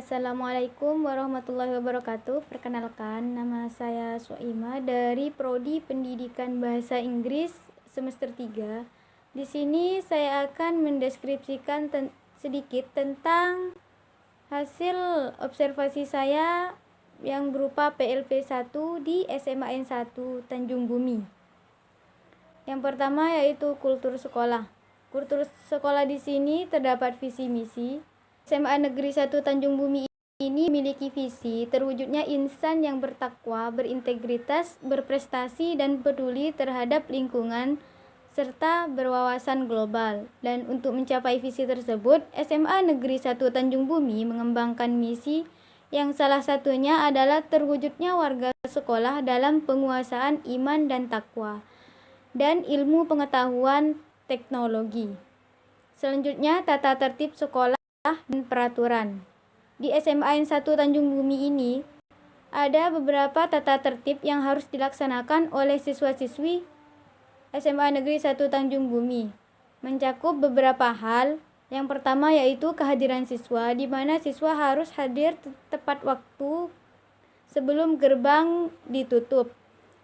Assalamualaikum warahmatullahi wabarakatuh. Perkenalkan, nama saya Soima dari Prodi Pendidikan Bahasa Inggris semester 3. Di sini saya akan mendeskripsikan sedikit tentang hasil observasi saya yang berupa PLP 1 di SMA N1 Tanjung Bumi. Yang pertama yaitu kultur sekolah. Kultur sekolah di sini terdapat visi misi. SMA Negeri 1 Tanjung Bumi ini memiliki visi terwujudnya insan yang bertakwa, berintegritas, berprestasi, dan peduli terhadap lingkungan, serta berwawasan global. Dan untuk mencapai visi tersebut, SMA Negeri 1 Tanjung Bumi mengembangkan misi yang salah satunya adalah terwujudnya warga sekolah dalam penguasaan iman dan takwa, dan ilmu pengetahuan teknologi. Selanjutnya, tata tertib sekolah dan peraturan. Di SMA N1 Tanjung Bumi ini ada beberapa tata tertib yang harus dilaksanakan oleh siswa-siswi SMA Negeri 1 Tanjung Bumi. Mencakup beberapa hal. Yang pertama yaitu kehadiran siswa, di mana siswa harus hadir tepat waktu sebelum gerbang ditutup.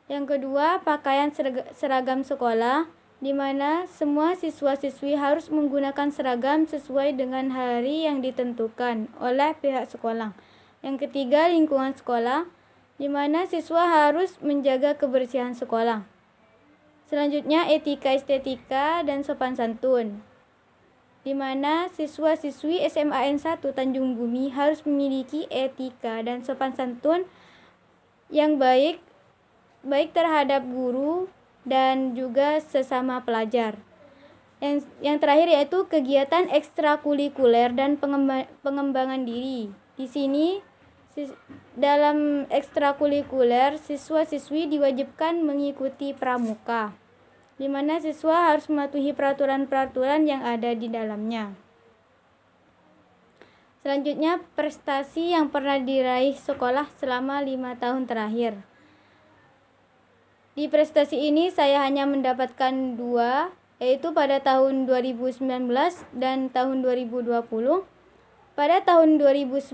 Yang kedua, pakaian seragam sekolah, di mana semua siswa-siswi harus menggunakan seragam sesuai dengan hari yang ditentukan oleh pihak sekolah. Yang ketiga, lingkungan sekolah, di mana siswa harus menjaga kebersihan sekolah. Selanjutnya, etika estetika dan sopan santun, di mana siswa-siswi SMA N1 Tanjung Bumi harus memiliki etika dan sopan santun yang baik terhadap guru dan juga sesama pelajar. Yang terakhir yaitu kegiatan ekstrakurikuler dan pengembangan diri. Di sini dalam ekstrakurikuler siswa-siswi diwajibkan mengikuti pramuka, di mana siswa harus mematuhi peraturan-peraturan yang ada di dalamnya. Selanjutnya, prestasi yang pernah diraih sekolah selama 5 tahun terakhir. Di prestasi ini saya hanya mendapatkan 2, yaitu pada tahun 2019 dan tahun 2020. Pada tahun 2019,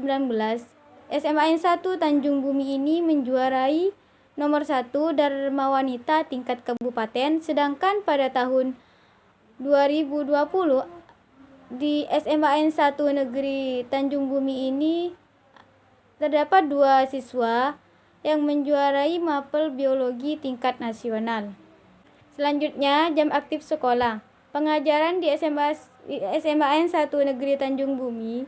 SMA N1 Tanjung Bumi ini menjuarai nomor 1 Dharma Wanita tingkat kabupaten, sedangkan pada tahun 2020 di SMA N1 Negeri Tanjung Bumi ini terdapat 2 siswa yang menjuarai mapel biologi tingkat nasional. Selanjutnya, jam aktif sekolah. Pengajaran di SMA N1 Negeri Tanjung Bumi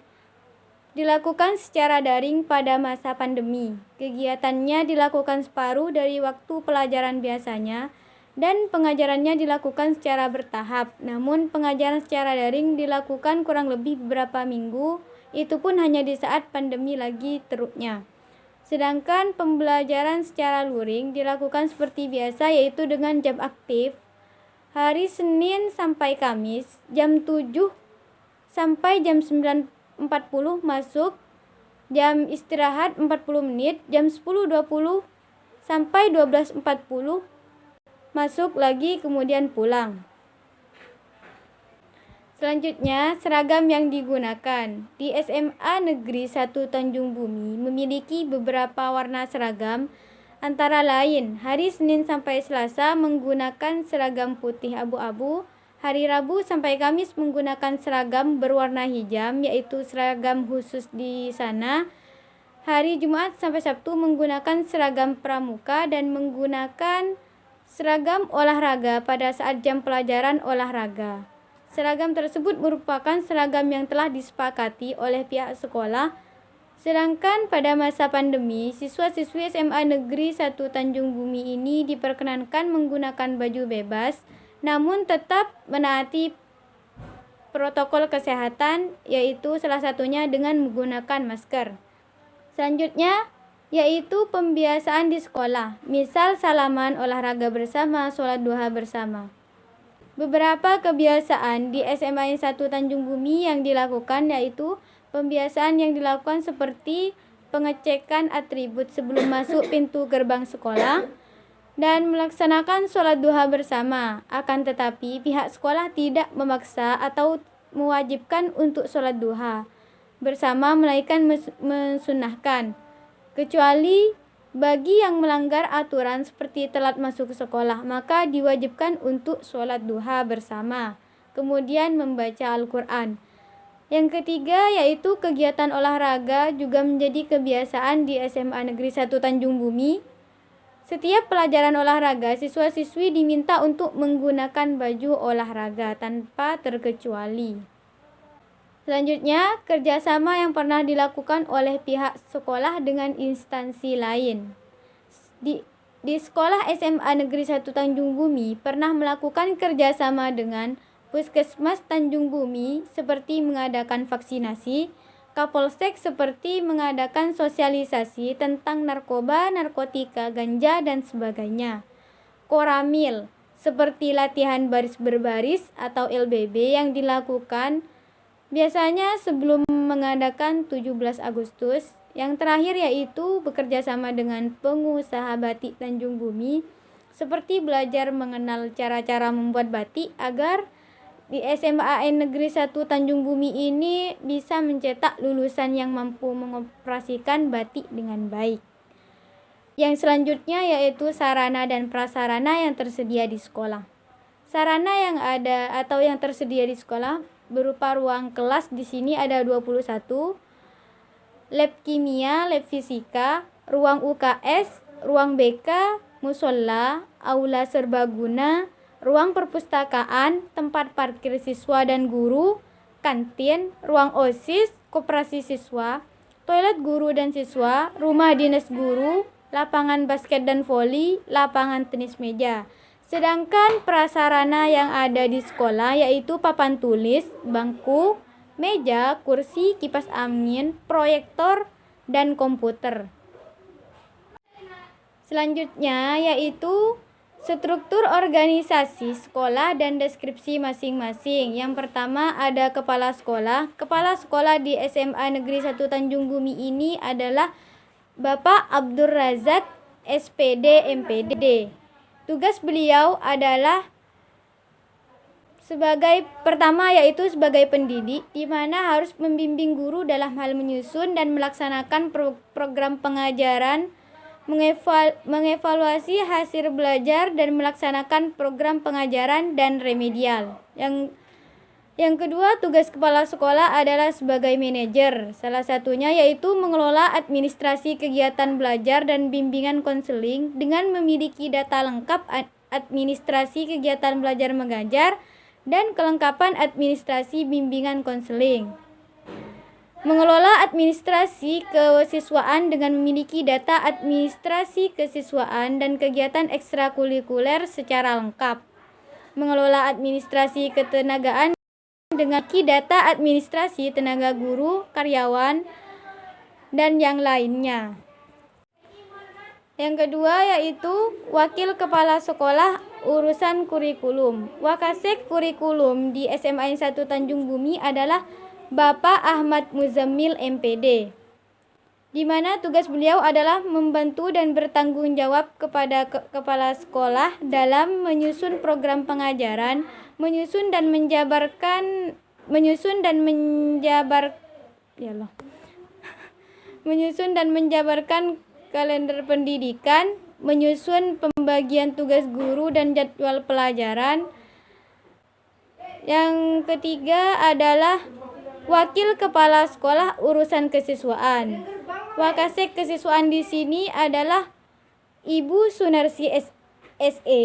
dilakukan secara daring pada masa pandemi. Kegiatannya dilakukan separuh dari waktu pelajaran biasanya dan pengajarannya dilakukan secara bertahap. Namun, pengajaran secara daring dilakukan kurang lebih beberapa minggu, itu pun hanya di saat pandemi lagi teruknya. Sedangkan pembelajaran secara luring dilakukan seperti biasa, yaitu dengan jam aktif hari Senin sampai Kamis jam 7 sampai jam 9.40 masuk, jam istirahat 40 menit, jam 10.20 sampai 12.40 masuk lagi, kemudian pulang. Selanjutnya, seragam yang digunakan. Di SMA Negeri 1 Tanjung Bumi memiliki beberapa warna seragam, antara lain hari Senin sampai Selasa menggunakan seragam putih abu-abu, hari Rabu sampai Kamis menggunakan seragam berwarna hijau, yaitu seragam khusus di sana. Hari Jumat sampai Sabtu menggunakan seragam pramuka dan menggunakan seragam olahraga pada saat jam pelajaran olahraga. Seragam tersebut merupakan seragam yang telah disepakati oleh pihak sekolah. Sedangkan pada masa pandemi, siswa-siswi SMA Negeri 1 Tanjung Bumi ini diperkenankan menggunakan baju bebas, namun tetap menaati protokol kesehatan, yaitu salah satunya dengan menggunakan masker. Selanjutnya, yaitu pembiasaan di sekolah, misal salaman, olahraga bersama, sholat duha bersama. Beberapa kebiasaan di SMA N1 Tanjung Bumi yang dilakukan yaitu pembiasaan yang dilakukan seperti pengecekan atribut sebelum masuk pintu gerbang sekolah dan melaksanakan sholat duha bersama. Akan tetapi pihak sekolah tidak memaksa atau mewajibkan untuk sholat duha. bersama melainkan mensunahkan, kecuali bagi yang melanggar aturan seperti telat masuk ke sekolah, maka diwajibkan untuk sholat duha bersama, kemudian membaca Al-Quran. Yang ketiga yaitu kegiatan olahraga juga menjadi kebiasaan di SMA Negeri 1 Tanjung Bumi. Setiap pelajaran olahraga, siswa-siswi diminta untuk menggunakan baju olahraga tanpa terkecuali. Selanjutnya, kerjasama yang pernah dilakukan oleh pihak sekolah dengan instansi lain. Di sekolah SMA Negeri 1 Tanjung Bumi pernah melakukan kerjasama dengan Puskesmas Tanjung Bumi seperti mengadakan vaksinasi, Kapolsek seperti mengadakan sosialisasi tentang narkoba, narkotika, ganja, dan sebagainya. Koramil seperti latihan baris berbaris atau LBB yang dilakukan biasanya sebelum mengadakan 17 Agustus. Yang terakhir yaitu bekerja sama dengan pengusaha batik Tanjung Bumi seperti belajar mengenal cara-cara membuat batik agar di SMAN Negeri 1 Tanjung Bumi ini bisa mencetak lulusan yang mampu mengoperasikan batik dengan baik. Yang selanjutnya yaitu sarana dan prasarana yang tersedia di sekolah. Sarana yang ada atau yang tersedia di sekolah berupa ruang kelas, di sini ada 21, lab kimia, lab fisika, ruang UKS, ruang BK, musola, aula serbaguna, ruang perpustakaan, tempat parkir siswa dan guru, kantin, ruang OSIS, koperasi siswa, toilet guru dan siswa, rumah dinas guru, lapangan basket dan voli, lapangan tenis meja. Sedangkan prasarana yang ada di sekolah yaitu papan tulis, bangku, meja, kursi, kipas angin, proyektor, dan komputer. Selanjutnya yaitu struktur organisasi sekolah dan deskripsi masing-masing. Yang pertama ada kepala sekolah. Kepala sekolah di SMA Negeri 1 Tanjung Bumi ini adalah Bapak Abdur Razak, SPD, MPD. Tugas beliau adalah sebagai pertama yaitu sebagai pendidik, di mana harus membimbing guru dalam hal menyusun dan melaksanakan program pengajaran, mengevaluasi hasil belajar dan melaksanakan program pengajaran dan remedial. Yang kedua, tugas kepala sekolah adalah sebagai manajer. Salah satunya yaitu mengelola administrasi kegiatan belajar dan bimbingan konseling dengan memiliki data lengkap administrasi kegiatan belajar mengajar dan kelengkapan administrasi bimbingan konseling. Mengelola administrasi kesiswaan dengan memiliki data administrasi kesiswaan dan kegiatan ekstrakurikuler secara lengkap. Mengelola administrasi ketenagaan dengan data administrasi tenaga guru, karyawan, dan yang lainnya. Yang kedua yaitu wakil kepala sekolah urusan kurikulum. Wakasek kurikulum di SMA 1 Tanjung Bumi adalah Bapak Ahmad Muzammil MPD, di mana tugas beliau adalah membantu dan bertanggung jawab kepada kepala sekolah dalam menyusun program pengajaran, menyusun dan menjabarkan kalender pendidikan, menyusun pembagian tugas guru dan jadwal pelajaran. Yang ketiga adalah wakil kepala sekolah urusan kesiswaan. Wakasek kesiswaan di sini adalah Ibu Sunarsi SE,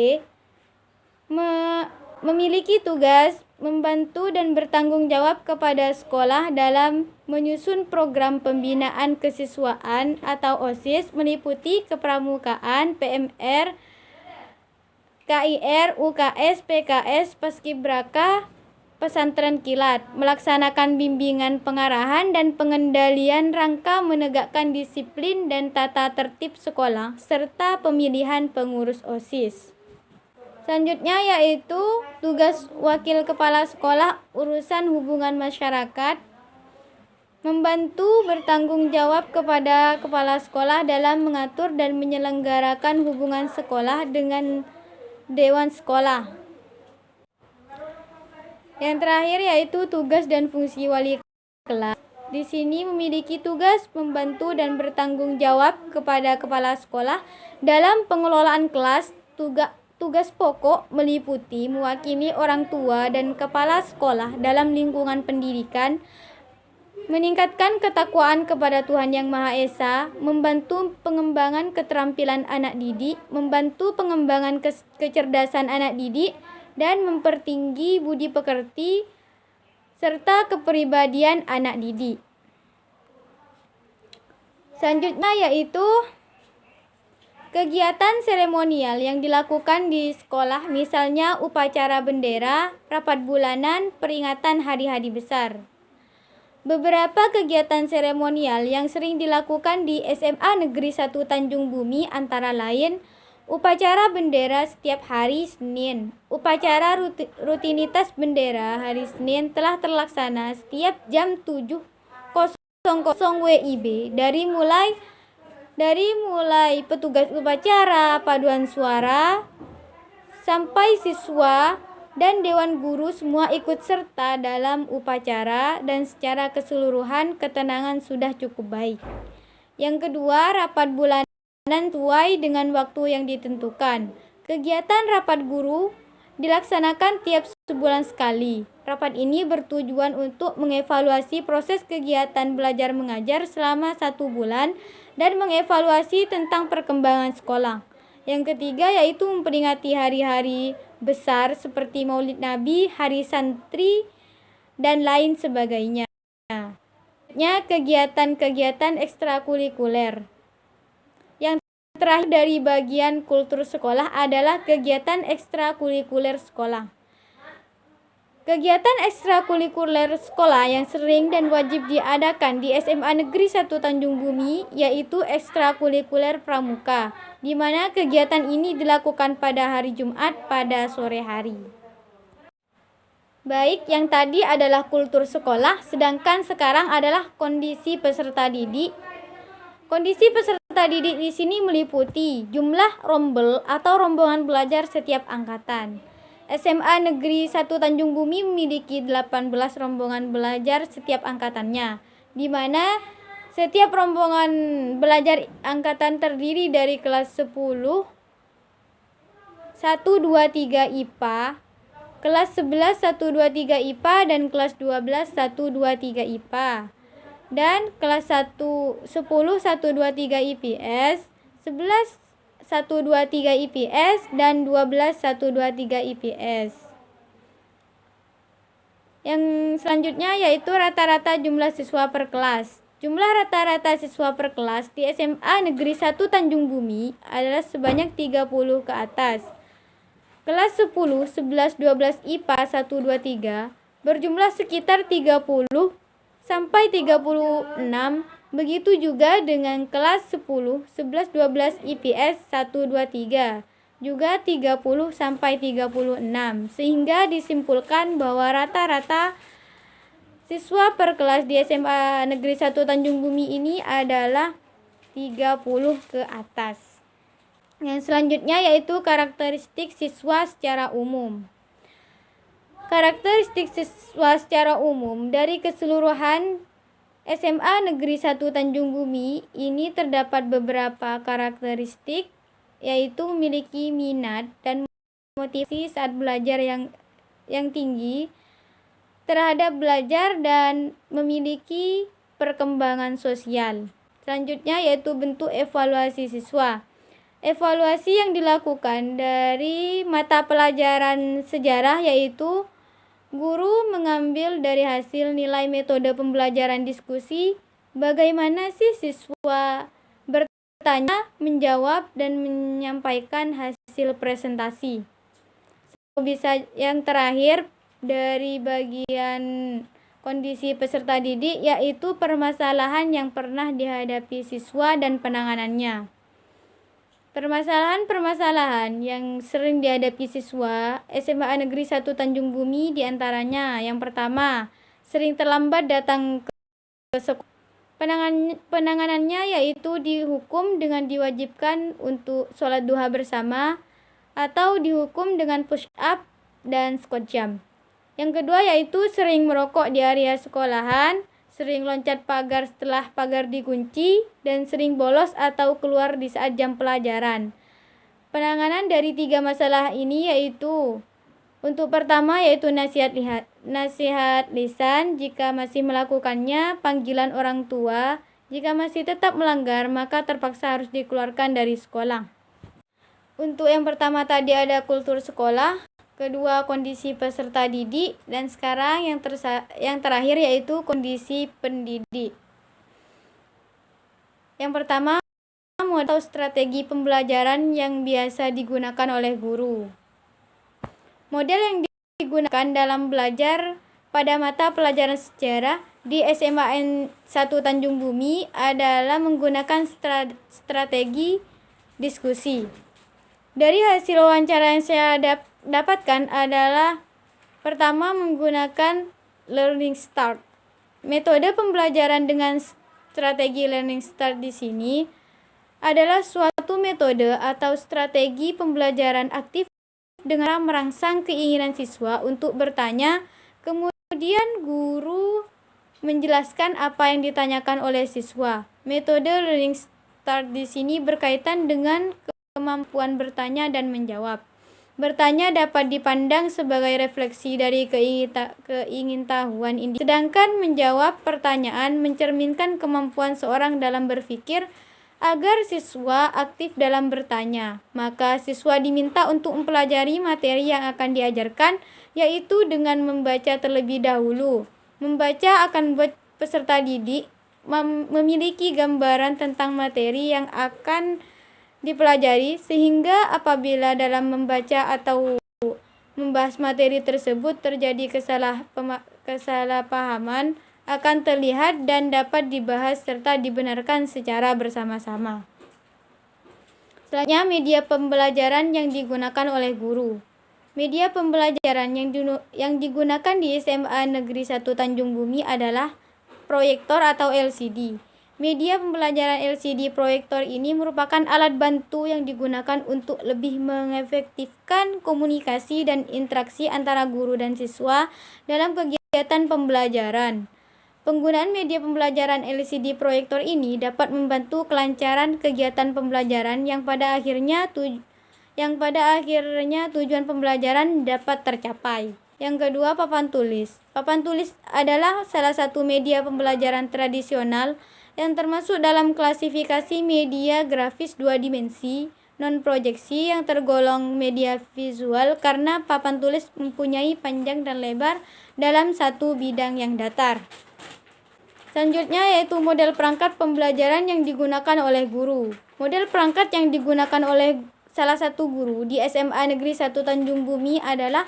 memiliki tugas membantu dan bertanggung jawab kepada sekolah dalam menyusun program pembinaan kesiswaan atau OSIS meliputi kepramukaan, PMR, KIR, UKS, PKS, Paskibraka, pesantren kilat, melaksanakan bimbingan pengarahan dan pengendalian rangka menegakkan disiplin dan tata tertib sekolah, serta pemilihan pengurus OSIS. Selanjutnya yaitu tugas wakil kepala sekolah urusan hubungan masyarakat, membantu bertanggung jawab kepada kepala sekolah dalam mengatur dan menyelenggarakan hubungan sekolah dengan dewan sekolah. Yang terakhir yaitu tugas dan fungsi wali kelas. di sini memiliki tugas membantu dan bertanggung jawab kepada kepala sekolah dalam pengelolaan kelas. Tugas pokok meliputi mewakili orang tua dan kepala sekolah dalam lingkungan pendidikan, meningkatkan ketakwaan kepada Tuhan Yang Maha Esa, membantu pengembangan keterampilan anak didik, membantu pengembangan kecerdasan anak didik, dan mempertinggi budi pekerti serta kepribadian anak didik. Selanjutnya yaitu kegiatan seremonial yang dilakukan di sekolah, misalnya upacara bendera, rapat bulanan, peringatan hari-hari besar. Beberapa kegiatan seremonial yang sering dilakukan di SMA Negeri 1 Tanjung Bumi antara lain upacara bendera setiap hari Senin. Upacara rutinitas bendera hari Senin telah terlaksana setiap jam 7.00 WIB dari mulai petugas upacara, paduan suara, sampai siswa dan dewan guru semua ikut serta dalam upacara, dan secara keseluruhan ketenangan sudah cukup baik. Yang kedua, rapat bulanan sesuai dengan waktu yang ditentukan. Kegiatan rapat guru dilaksanakan tiap sebulan sekali. Rapat ini bertujuan untuk mengevaluasi proses kegiatan belajar mengajar selama 1 bulan dan mengevaluasi tentang perkembangan sekolah. Yang ketiga yaitu memperingati hari-hari besar seperti Maulid Nabi, Hari Santri, dan lain sebagainya. Kegiatan-kegiatan ekstrakurikuler. Yang terakhir dari bagian kultur sekolah adalah kegiatan ekstrakurikuler sekolah. Kegiatan ekstrakurikuler sekolah yang sering dan wajib diadakan di SMA Negeri 1 Tanjung Bumi yaitu ekstrakurikuler pramuka, di mana kegiatan ini dilakukan pada hari Jumat pada sore hari. Baik, yang tadi adalah kultur sekolah, sedangkan sekarang adalah kondisi peserta didik. Kondisi peserta didik di sini meliputi jumlah rombel atau rombongan belajar setiap angkatan. SMA Negeri 1 Tanjung Bumi memiliki 18 rombongan belajar setiap angkatannya, di mana setiap rombongan belajar angkatan terdiri dari kelas 10 1, 2, 3 IPA, kelas 11 1, 2, 3 IPA, dan kelas 12 1, 2, 3 IPA, dan kelas 10 1, 2, 3 IPS, 11 1, 2, 3 IPS, dan 12 1, 2, 3 IPS. Yang selanjutnya yaitu rata-rata jumlah siswa per kelas. Jumlah rata-rata siswa per kelas di SMA Negeri 1 Tanjung Bumi adalah sebanyak 30 ke atas. Kelas 10, 11, 12 IPA 1, 2, 3 berjumlah sekitar 30 sampai 36. Begitu juga dengan kelas 10, 11, 12 IPS 1, 2, 3 juga 30 sampai 36, sehingga disimpulkan bahwa rata-rata siswa per kelas di SMA Negeri 1 Tanjung Bumi ini adalah 30 ke atas. Yang selanjutnya yaitu karakteristik siswa secara umum. Karakteristik siswa secara umum dari keseluruhan SMA Negeri 1 Tanjung Bumi ini terdapat beberapa karakteristik, yaitu memiliki minat dan motivasi saat belajar yang tinggi terhadap belajar dan memiliki perkembangan sosial. Selanjutnya yaitu bentuk evaluasi siswa. Evaluasi yang dilakukan dari mata pelajaran sejarah yaitu guru mengambil dari hasil nilai metode pembelajaran diskusi, bagaimana sih siswa bertanya, menjawab, dan menyampaikan hasil presentasi. Bisa yang terakhir dari bagian kondisi peserta didik yaitu permasalahan yang pernah dihadapi siswa dan penanganannya. Permasalahan-permasalahan yang sering dihadapi siswa SMA Negeri 1 Tanjung Bumi diantaranya yang pertama, sering terlambat datang ke sekolah. Penanganannya yaitu dihukum dengan diwajibkan untuk sholat duha bersama atau dihukum dengan push up dan squat jump. Yang kedua yaitu sering merokok di area sekolahan, sering loncat pagar setelah pagar dikunci, dan sering bolos atau keluar di saat jam pelajaran. Penanganan dari 3 masalah ini yaitu untuk pertama yaitu nasihat lisan. Jika masih melakukannya, panggilan orang tua. Jika masih tetap melanggar, maka terpaksa harus dikeluarkan dari sekolah. Untuk yang pertama tadi ada kultur sekolah, kedua kondisi peserta didik, dan sekarang yang terakhir yaitu kondisi pendidik. Yang pertama, model strategi pembelajaran yang biasa digunakan oleh guru. Model yang digunakan dalam belajar pada mata pelajaran sejarah di SMA 1 Tanjung Bumi adalah menggunakan strategi diskusi. Dari hasil wawancara yang saya dapatkan adalah pertama menggunakan learning start. Metode pembelajaran dengan strategi learning start di sini adalah suatu metode atau strategi pembelajaran aktif dengan merangsang keinginan siswa untuk bertanya, kemudian guru menjelaskan apa yang ditanyakan oleh siswa. Metode learning start di sini berkaitan dengan kemampuan bertanya dan menjawab. Bertanya dapat dipandang sebagai refleksi dari keingintahuan individu, sedangkan menjawab pertanyaan mencerminkan kemampuan seorang dalam berpikir. Agar siswa aktif dalam bertanya, maka siswa diminta untuk mempelajari materi yang akan diajarkan, yaitu dengan membaca terlebih dahulu. Membaca akan membuat peserta didik memiliki gambaran tentang materi yang akan dipelajari, sehingga apabila dalam membaca atau membahas materi tersebut terjadi kesalahpahaman, akan terlihat dan dapat dibahas serta dibenarkan secara bersama-sama. Selanjutnya, media pembelajaran yang digunakan oleh guru. Media pembelajaran yang digunakan di SMA Negeri 1 Tanjung Bumi adalah proyektor atau LCD. Media pembelajaran LCD proyektor ini merupakan alat bantu yang digunakan untuk lebih mengefektifkan komunikasi dan interaksi antara guru dan siswa dalam kegiatan pembelajaran. Penggunaan media pembelajaran LCD proyektor ini dapat membantu kelancaran kegiatan pembelajaran yang pada akhirnya tujuan pembelajaran dapat tercapai. Yang kedua, papan tulis. Papan tulis adalah salah satu media pembelajaran tradisional yang termasuk dalam klasifikasi media grafis 2 dimensi non-proyeksi yang tergolong media visual karena papan tulis mempunyai panjang dan lebar dalam satu bidang yang datar. Selanjutnya yaitu model perangkat pembelajaran yang digunakan oleh guru. Model perangkat yang digunakan oleh salah satu guru di SMA Negeri 1 Tanjung Bumi adalah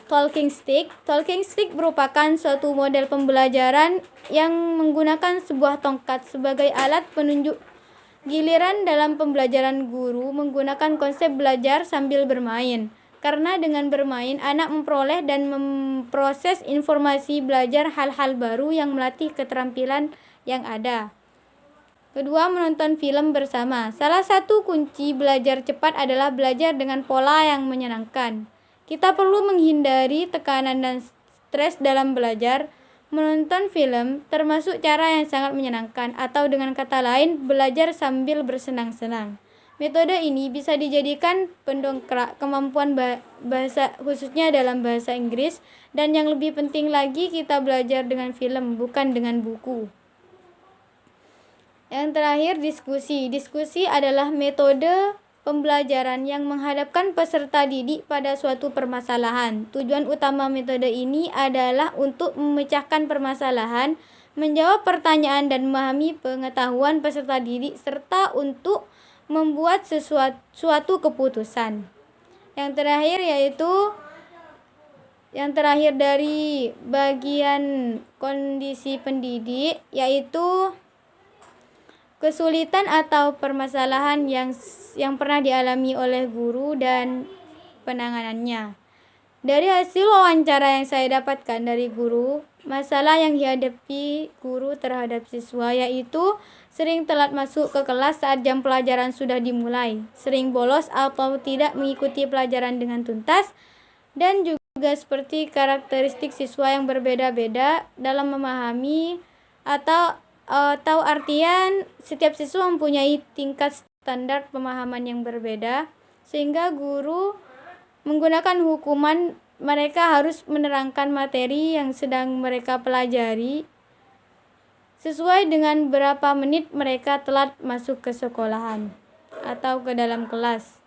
talking stick. Talking stick merupakan suatu model pembelajaran yang menggunakan sebuah tongkat sebagai alat penunjuk. Giliran dalam pembelajaran guru menggunakan konsep belajar sambil bermain. Karena dengan bermain, anak memperoleh dan memproses informasi, belajar hal-hal baru yang melatih keterampilan yang ada. Kedua, menonton film bersama. Salah satu kunci belajar cepat adalah belajar dengan pola yang menyenangkan. Kita perlu menghindari tekanan dan stres dalam belajar. Menonton film termasuk cara yang sangat menyenangkan, atau dengan kata lain, belajar sambil bersenang-senang. Metode ini bisa dijadikan pendongkrak kemampuan bahasa, khususnya dalam bahasa Inggris, dan yang lebih penting lagi, kita belajar dengan film, bukan dengan buku. Yang terakhir, diskusi. Diskusi adalah metode pembelajaran yang menghadapkan peserta didik pada suatu permasalahan. Tujuan utama metode ini adalah untuk memecahkan permasalahan, menjawab pertanyaan dan memahami pengetahuan peserta didik, serta untuk membuat suatu keputusan. Yang terakhir dari bagian kondisi pendidik yaitu kesulitan atau permasalahan yang pernah dialami oleh guru dan penanganannya. Dari hasil wawancara yang saya dapatkan dari guru, masalah yang dihadapi guru terhadap siswa yaitu sering telat masuk ke kelas saat jam pelajaran sudah dimulai, sering bolos atau tidak mengikuti pelajaran dengan tuntas, dan juga seperti karakteristik siswa yang berbeda-beda dalam memahami atau artian setiap siswa mempunyai tingkat standar pemahaman yang berbeda, sehingga guru menggunakan hukuman mereka harus menerangkan materi yang sedang mereka pelajari sesuai dengan berapa menit mereka telat masuk ke sekolahan atau ke dalam kelas.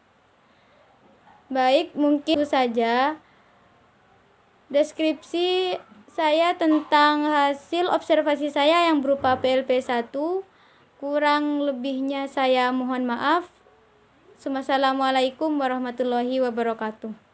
Baik, mungkin itu saja deskripsi saya tentang hasil observasi saya yang berupa PLP 1. Kurang lebihnya saya mohon maaf. Wassalamualaikum warahmatullahi wabarakatuh.